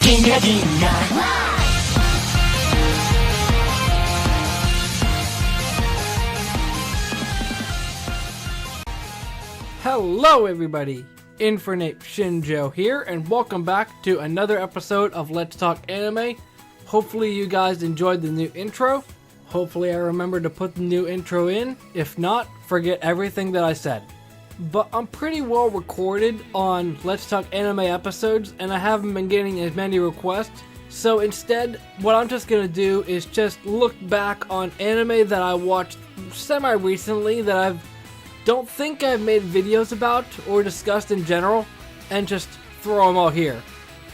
Ginga Ginga. Hello everybody, Infinite Shinjo here, and welcome back to another episode of Let's Talk Anime. Hopefully you guys enjoyed the new intro. Hopefully I remember to put the new intro in. If not, forget everything that I said. But I'm pretty well recorded on Let's Talk Anime episodes, and I haven't been getting as many requests. So instead, what I'm just going to do is just look back on anime that I watched semi-recently that I don't think I've made videos about or discussed in general, and just throw them all here.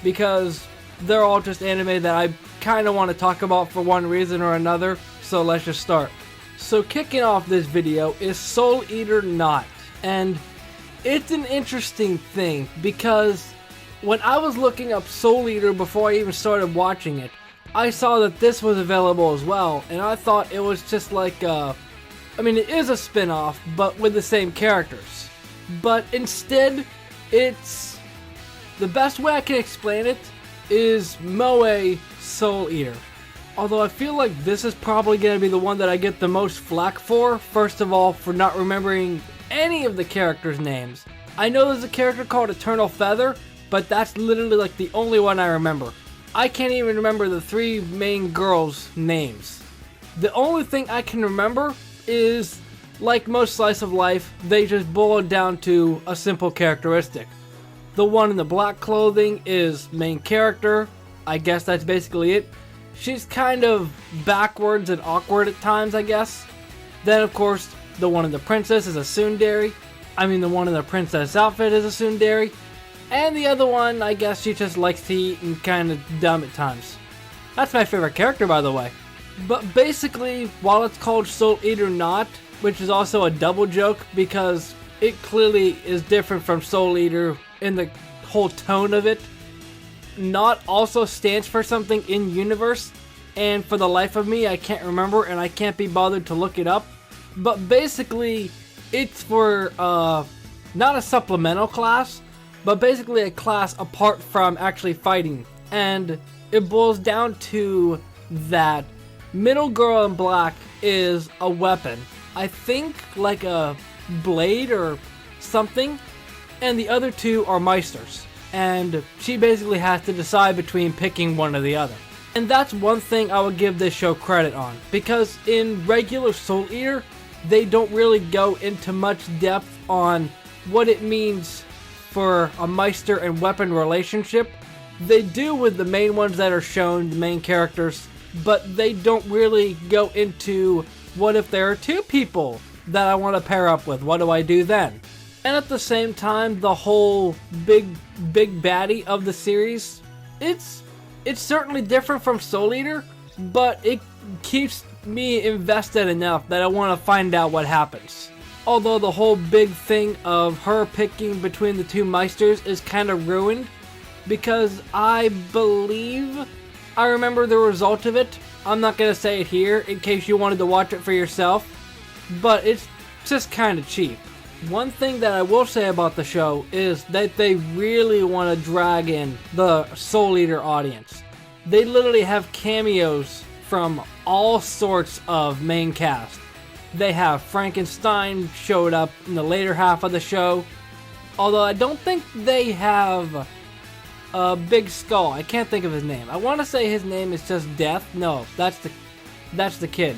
Because they're all just anime that I kind of want to talk about for one reason or another, so let's just start. So kicking off this video is Soul Eater Not. And it's an interesting thing because when I was looking up Soul Eater before I even started watching it, I saw that this was available as well, and I thought it was just like it is a spin-off, but with the same characters. But instead, it's... the best way I can explain it is Moe Soul Eater. Although I feel like this is probably going to be the one that I get the most flack for. First of all, for not remembering any of the characters' names. I know there's a character called Eternal Feather, but that's literally like the only one I remember. I can't even remember the three main girls' names. The only thing I can remember is, like most slice of life, they just boil it down to a simple characteristic. The one in the black clothing is main character. I guess that's basically it. She's kind of backwards and awkward at times, I guess. Then, of course, the one in the princess is a tsundere. The one in the princess outfit is a tsundere. And the other one, I guess she just likes to eat and kind of dumb at times. That's my favorite character, by the way. But basically, while it's called Soul Eater Not, which is also a double joke because it clearly is different from Soul Eater in the whole tone of it, Not also stands for something in universe, and for the life of me I can't remember and I can't be bothered to look it up. But basically it's for not a supplemental class, but basically a class apart from actually fighting. And it boils down to that middle girl in black is a weapon, I think like a blade or something, and the other two are meisters. And she basically has to decide between picking one or the other. And that's one thing I would give this show credit on, because in regular Soul Eater, they don't really go into much depth on what it means for a meister and weapon relationship. They do with the main ones that are shown, the main characters, but they don't really go into what if there are two people that I want to pair up with, what do I do then? And at the same time, the whole big baddie of the series, it's certainly different from Soul Eater, but it keeps me invested enough that I want to find out what happens. Although the whole big thing of her picking between the two meisters is kind of ruined, because I believe I remember the result of it. I'm not going to say it here in case you wanted to watch it for yourself, but it's just kind of cheap. One thing that I will say about the show is that they really want to drag in the Soul Eater audience. They literally have cameos from all sorts of main cast. They have Frankenstein showed up in the later half of the show, although I don't think they have a Big Skull. I can't think of his name. I want to say his name is just Death. No, that's the kid.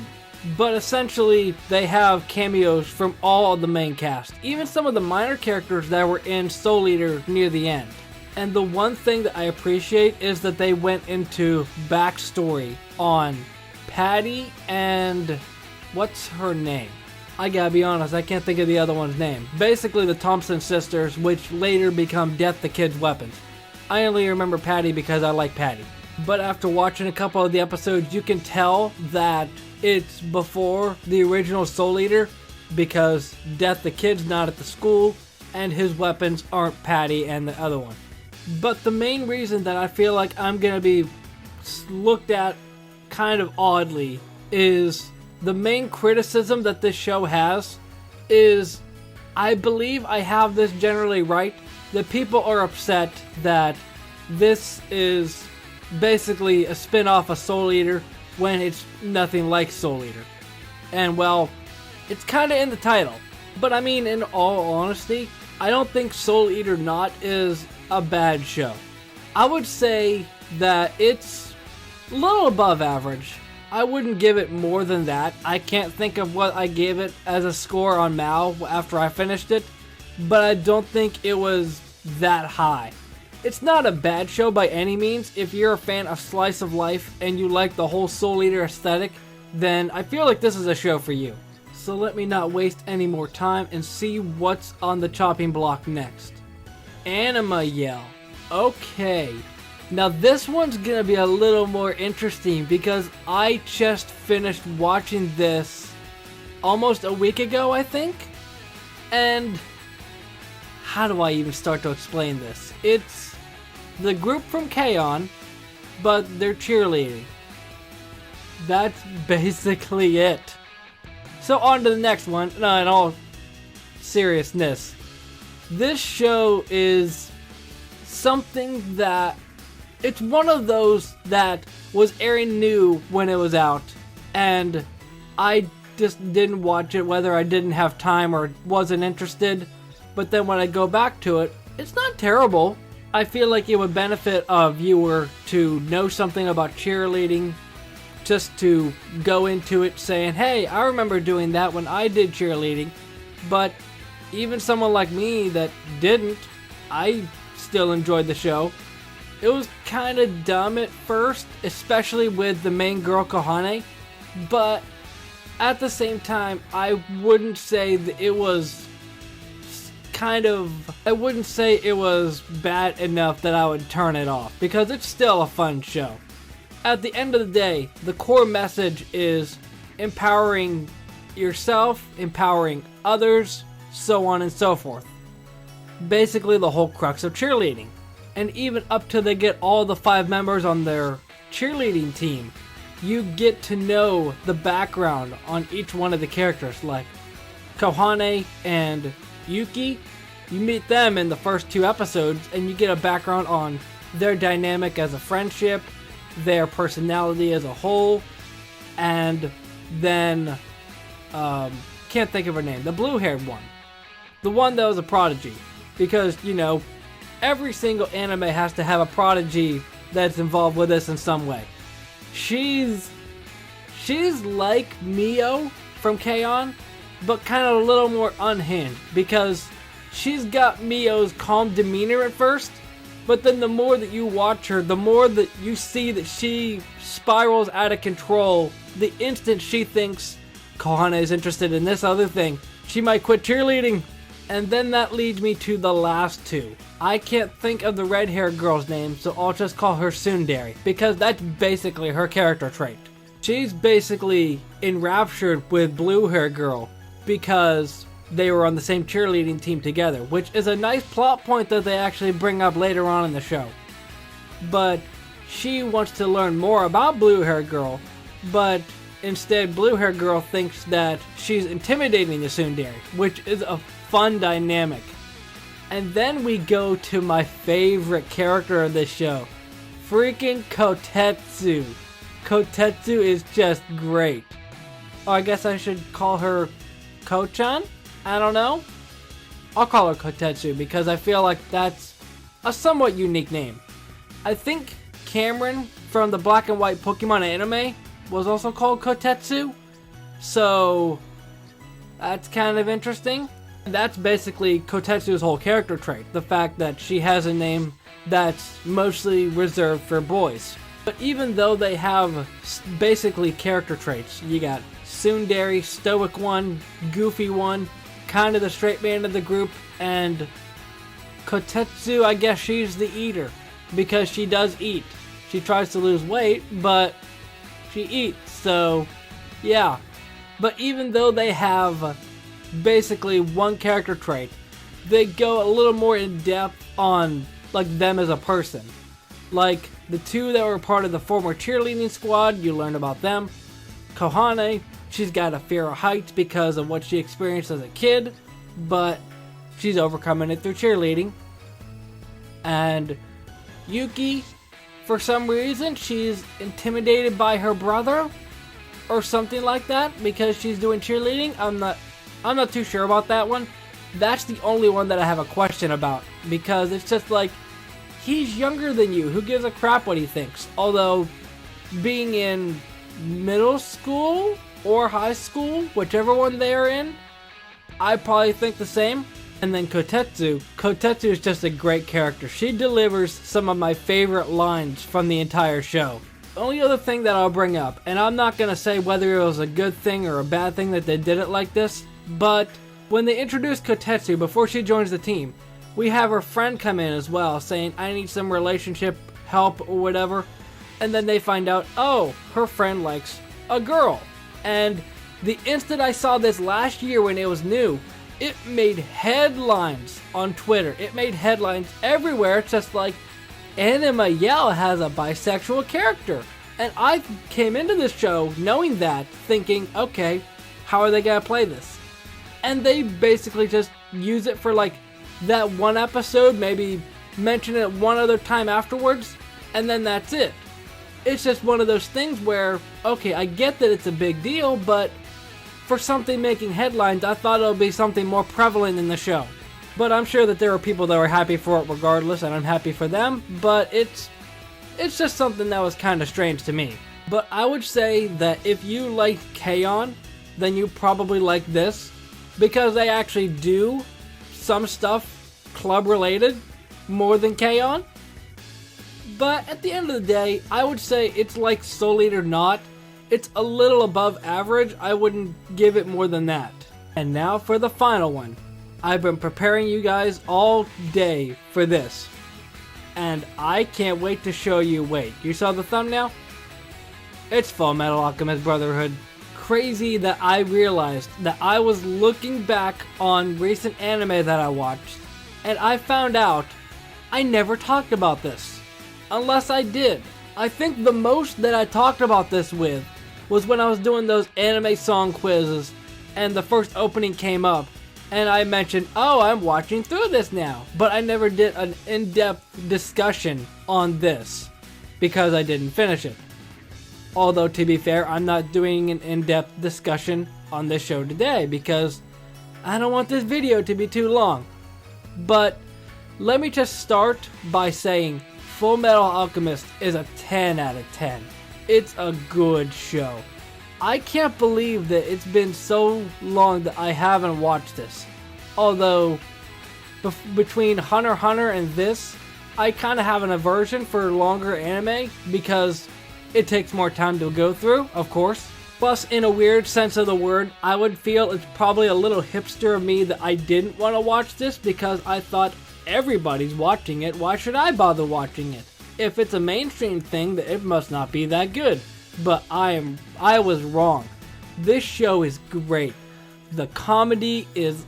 But essentially, they have cameos from all of the main cast. Even some of the minor characters that were in Soul Eater near the end. And the one thing that I appreciate is that they went into backstory on Patty and... what's her name? I gotta be honest, I can't think of the other one's name. Basically the Thompson sisters, which later become Death the Kid's weapons. I only remember Patty because I like Patty. But after watching a couple of the episodes, you can tell that it's before the original Soul Eater, because Death the Kid's not at the school, and his weapons aren't Patty and the other one. But the main reason that I feel like I'm gonna be looked at kind of oddly is the main criticism that this show has is, I believe I have this generally right, that people are upset that this is basically a spin-off of Soul Eater when it's nothing like Soul Eater. And well, it's kind of in the title. But I mean, in all honesty, I don't think Soul Eater Not is a bad show. I would say that it's a little above average. I wouldn't give it more than that. I can't think of what I gave it as a score on Mao after I finished it, but I don't think it was that high. It's not a bad show by any means. If you're a fan of slice of life and you like the whole Soul Eater aesthetic, then I feel like this is a show for you. So let me not waste any more time and see what's on the chopping block next. Anima Yell. Okay. Now this one's gonna be a little more interesting because I just finished watching this almost a week ago, I think. And how do I even start to explain this? It's the group from K-On!, but they're cheerleading. That's basically it. So on to the next one. No, in all seriousness, this show is something that it's one of those that was airing new when it was out, and I just didn't watch it whether I didn't have time or wasn't interested. But then when I go back to it, it's not terrible. I feel like it would benefit a viewer to know something about cheerleading, just to go into it saying, hey, I remember doing that when I did cheerleading. But even someone like me that didn't, I still enjoyed the show. It was kind of dumb at first, especially with the main girl Kohane, but at the same time, I wouldn't say that it was I wouldn't say it was bad enough that I would turn it off, because it's still a fun show. At the end of the day, the core message is empowering yourself, empowering others, so on and so forth. Basically the whole crux of cheerleading. And even up till they get all the 5 members on their cheerleading team, you get to know the background on each one of the characters, like Kohane and Yuki. You meet them in the first 2 episodes and you get a background on their dynamic as a friendship, their personality as a whole, and then can't think of her name, the blue-haired one, the one that was a prodigy, because you know every single anime has to have a prodigy that's involved with this in some way. She's like Mio from K-On!, but kind of a little more unhinged, because she's got Mio's calm demeanor at first, but then the more that you watch her, the more that you see that she spirals out of control. The instant she thinks Kohane is interested in this other thing, she might quit cheerleading. And then that leads me to the last 2. I can't think of the red-haired girl's name, so I'll just call her Tsundere, because that's basically her character trait. She's basically enraptured with blue-haired girl because they were on the same cheerleading team together, which is a nice plot point that they actually bring up later on in the show. But she wants to learn more about blue-haired girl, but instead blue-haired girl thinks that she's intimidating the Tsundere, which is a fun dynamic. And then we go to my favorite character of this show, freaking Kotetsu. Kotetsu is just great. Oh, I guess I should call her Ko-chan? I don't know. I'll call her Kotetsu because I feel like that's a somewhat unique name. I think Cameron from the black and white Pokemon anime was also called Kotetsu, so that's kind of interesting. That's basically Kotetsu's whole character trait, the fact that she has a name that's mostly reserved for boys. But even though they have basically character traits, you got Tsundere, stoic one, goofy one, kind of the straight man of the group, and Kotetsu, I guess she's the eater, because she does eat. She tries to lose weight, but she eats, so yeah. But even though they have basically one character trait, they go a little more in depth on like them as a person. Like the 2 that were part of the former cheerleading squad, you learn about them. Kohane, she's got a fear of heights because of what she experienced as a kid, but she's overcoming it through cheerleading. And Yuki, for some reason she's intimidated by her brother or something like that because she's doing cheerleading. I'm not too sure about that one. That's the only one that I have a question about, because it's just like, he's younger than you. Who gives a crap what he thinks? Although, being in middle school or high school, whichever one they are in, I probably think the same. And then Kotetsu. Kotetsu is just a great character. She delivers some of my favorite lines from the entire show. The only other thing that I'll bring up, and I'm not going to say whether it was a good thing or a bad thing that they did it like this, but when they introduced Kotetsu before she joins the team, we have her friend come in as well, saying, I need some relationship help or whatever. And then they find out, oh, her friend likes a girl. And the instant I saw this last year when it was new, it made headlines on Twitter. It made headlines everywhere. It's just like, Anima has a bisexual character. And I came into this show knowing that, thinking, okay, how are they going to play this? And they basically just use it for like that one episode, maybe mention it one other time afterwards, and then that's it. It's just one of those things where, okay, I get that it's a big deal, but for something making headlines, I thought it would be something more prevalent in the show. But I'm sure that there are people that were happy for it regardless, and I'm happy for them, but it's just something that was kind of strange to me. But I would say that if you like K-On!, then you probably like this, because they actually do some stuff club related more than K-On! But at the end of the day, I would say it's like Soul Eater Not. It's a little above average. I wouldn't give it more than that. And now for the final one. I've been preparing you guys all day for this, and I can't wait to show you. Wait, you saw the thumbnail? It's Fullmetal Alchemist Brotherhood. Crazy that I realized that I was looking back on recent anime that I watched, and I found out I never talked about this. Unless I did. I think the most that I talked about this with was when I was doing those anime song quizzes and the first opening came up and I mentioned, oh, I'm watching through this now. But I never did an in-depth discussion on this because I didn't finish it. Although, to be fair, I'm not doing an in-depth discussion on this show today because I don't want this video to be too long. But let me just start by saying Fullmetal Alchemist is a 10 out of 10. It's a good show. I can't believe that it's been so long that I haven't watched this. Although, between Hunter x Hunter and this, I kind of have an aversion for longer anime because it takes more time to go through, of course. Plus, in a weird sense of the word, I would feel it's probably a little hipster of me that I didn't want to watch this because I thought everybody's watching it, why should I bother watching it? If it's a mainstream thing, then it must not be that good. But I was wrong. This show is great. The comedy is,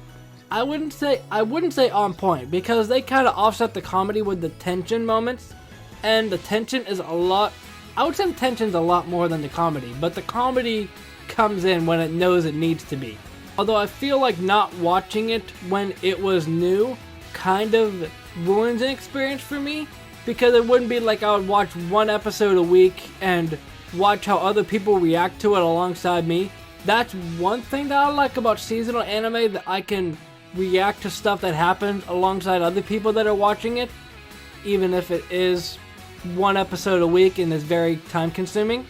I wouldn't say on point because they kind of offset the comedy with the tension moments, and the tension is a lot. I would say the tension's a lot more than the comedy, but the comedy comes in when it knows it needs to be. Although I feel like not watching it when it was new kind of ruins an experience for me, because it wouldn't be like I would watch one episode a week and watch how other people react to it alongside me. That's one thing that I like about seasonal anime, that I can react to stuff that happens alongside other people that are watching it, even if it is one episode a week and is very time consuming.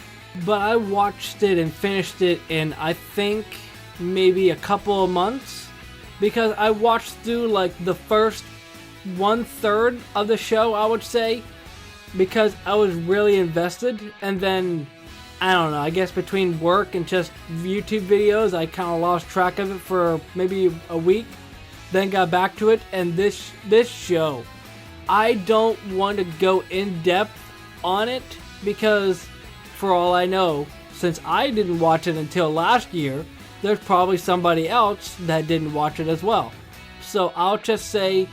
But I watched it and finished it in, I think, maybe a couple of months, because I watched through like the first 1/3 of the show, I would say, because I was really invested. And then, I don't know, I guess between work and just YouTube videos, I kind of lost track of it for maybe a week, then got back to it. And this show, I don't want to go in depth on it because, for all I know, since I didn't watch it until last year, there's probably somebody else that didn't watch it as well. So I'll just say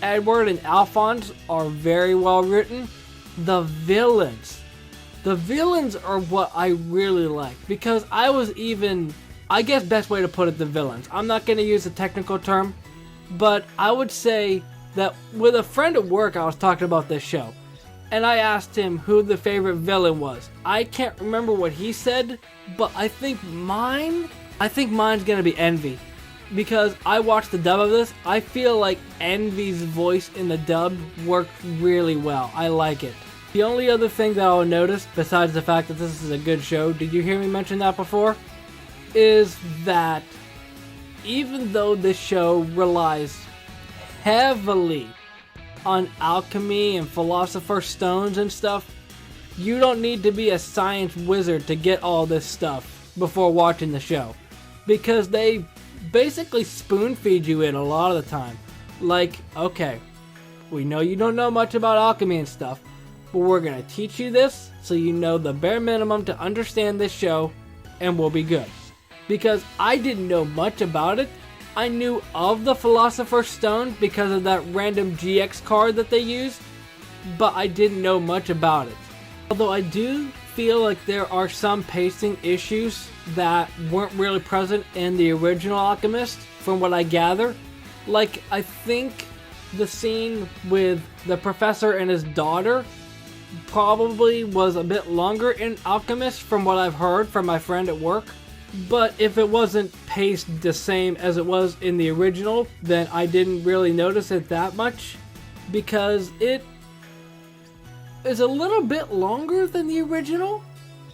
Edward and Alphonse are very well written. The villains are what I really like, because I guess best way to put it, the villains. I'm not going to use a technical term, but I would say that with a friend at work I was talking about this show, and I asked him who the favorite villain was. I can't remember what he said, but I think mine's gonna be Envy. Because I watched the dub of this, I feel like Envy's voice in the dub worked really well. I like it. The only other thing that I'll notice, besides the fact that this is a good show, did you hear me mention that before? Is that even though this show relies heavily on alchemy and philosopher's stones and stuff, you don't need to be a science wizard to get all this stuff before watching the show. Because they basically spoon feed you it a lot of the time. Like, okay, we know you don't know much about alchemy and stuff, but we're gonna teach you this so you know the bare minimum to understand this show, and we'll be good. Because I didn't know much about it. I knew of the Philosopher's Stone because of that random GX card that they use, but I didn't know much about it. Although I do feel like there are some pacing issues that weren't really present in the original Alchemist, from what I gather. Like, I think the scene with the professor and his daughter probably was a bit longer in Alchemist, from what I've heard from my friend at work. But if it wasn't paced the same as it was in the original, then I didn't really notice it that much, because it is a little bit longer than the original.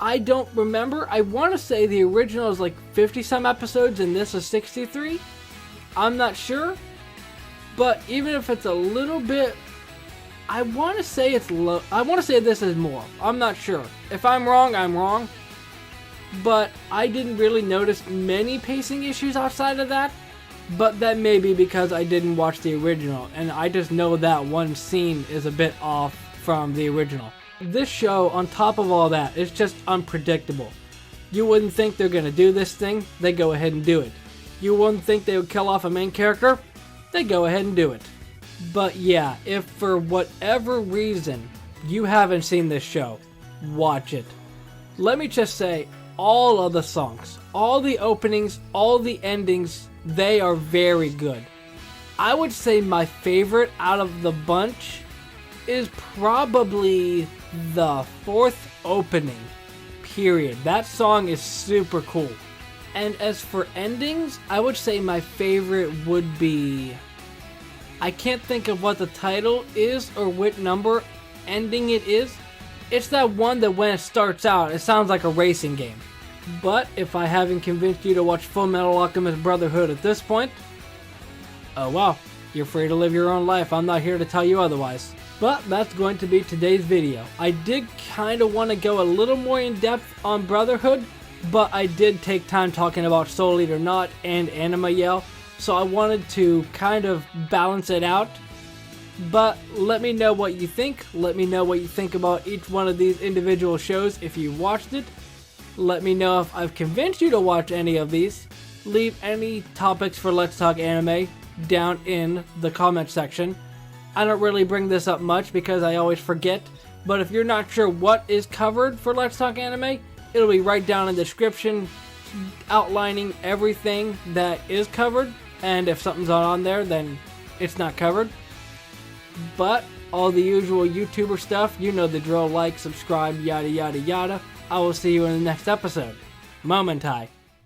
I don't remember. I want to say the original is like 50 some episodes and this is 63. I'm not sure. But even if it's a little bit, I want to say it's low. I want to say this is more. I'm not sure. If I'm wrong, I'm wrong. But I didn't really notice many pacing issues outside of that. But that may be because I didn't watch the original, and I just know that one scene is a bit off from the original. This show, on top of all that, is just unpredictable. You wouldn't think they're gonna do this thing, they go ahead and do it. You wouldn't think they would kill off a main character, they go ahead and do it. But yeah, if for whatever reason you haven't seen this show, watch it. Let me just say, all of the songs, all the openings, all the endings, they are very good. I would say my favorite out of the bunch is probably the fourth opening, period. That song is super cool. And as for endings, I would say my favorite would be, I can't think of what the title is or what number ending it is. It's that one that when it starts out, it sounds like a racing game. But if I haven't convinced you to watch Fullmetal Alchemist Brotherhood at this point, oh well, you're free to live your own life. I'm not here to tell you otherwise. But that's going to be today's video. I did kind of want to go a little more in depth on Brotherhood, but I did take time talking about Soul Eater Not and Anima Yell, so I wanted to kind of balance it out. But let me know what you think. Let me know what you think about each one of these individual shows if you watched it. Let me know if I've convinced you to watch any of these. Leave any topics for Let's Talk Anime down in the comment section. I don't really bring this up much because I always forget, but if you're not sure what is covered for Let's Talk Anime, it'll be right down in the description outlining everything that is covered, and if something's not on there, then it's not covered. But all the usual YouTuber stuff, you know the drill, like, subscribe, yada yada yada. I will see you in the next episode. Momentai.